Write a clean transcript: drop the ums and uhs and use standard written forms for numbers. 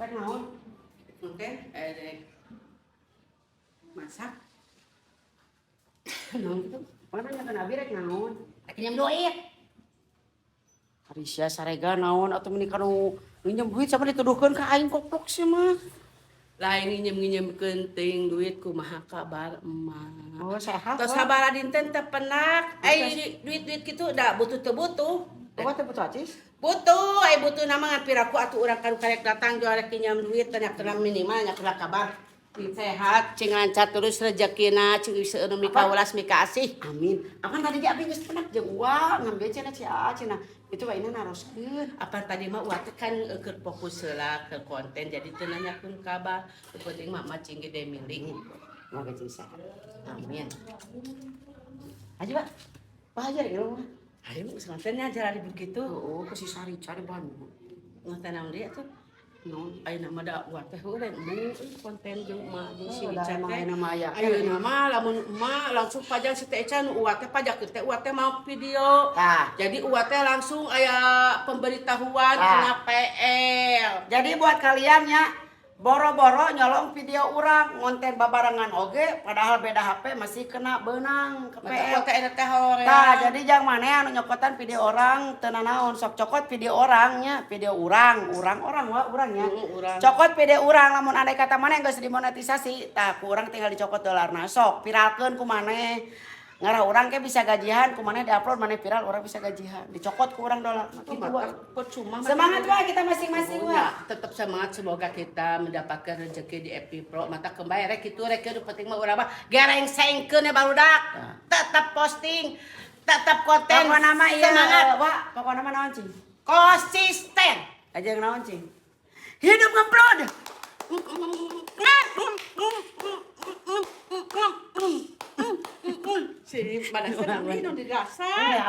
rek naon? Oke, masak. Naon gitu? Mana nya kana abi rek naon? Rek nyam duit. Harisya sarega naon atuh meuni kanu minjem duit sama dituduhkeun ka aing goblok sih mah. Lain nginjem-nginjemkeun teuing duit kumaha kabar emak. Oh, sehat. Tos sabaraha dinten teu penak. Duit-duit kitu da butuh teu butuh. Oh, teh butuh acis. Butuh, butuh nama ngan piraku atuh urang kan karek datang jual rek nyam duit tanya kena minimal nya kena kabar. Duit sehat, cing lancar terus rezekina, cing seueur mika welas mika asih. Amin. Akan tadi ge abi geus penak jeung uang ngambil cenah cenah. Itu bae ini naroskeun. Apa tadi mah uat kan keur fokus heula ke konten jadi teu nanyakeun kabar. Teu penting mah cing gede milik. Moga jeung sehat. Amin. Aja, Pak. Pak aja di rumah. Ayo semantennya jalan begitu. Oh, ke si Sari cari Bandung. Ngonten naon dia tuh. Non. Ayo nama da uat teh urang konten jeung emak jeung si Oh, Ica da teh. nama aya. Ayo nama lamun emak langsung pajang si Teh Eca nu uat teh pajakeun teh uat teh mau video. Tah. Jadi uat teh langsung aya pemberitahuan Tah. kena PL. Jadi buat kalian ya, boro-boro nyolong video urang ngonten babarengan oge padahal beda HP masih kena beunang ke PL. Mata teh eta teh hore. Tah, jadi jang maneh anu nyokotan video orang teu nanaon sok cokot video orangnya, video urang urangnya. Urang. Cokot video urang lamun andai kata maneh geus dimonetisasi, tah ku urang tinggal dicokot dolarna sok viralkeun ku maneh. Ngarah urang ke bisa gajihan ku maneh diupload maneh viral urang bisa gajihan. Dicokot ku urang dolar. Kitu wae. Percuma. Semangat wae kita masing-masing wae. Tetap semangat semoga kita mendapatkan rezeki di FP Pro. Mata kembali rek kitu rek kitu penting mah urang mah gerengsengkeun ya barudak. Tetap posting, tetap konten. Pokona mah ieu semangat. Wak, pokona mah naon cing? Konsisten. Aja naon cing? Hidup ngeplod. Si pada sedang minum di dasar.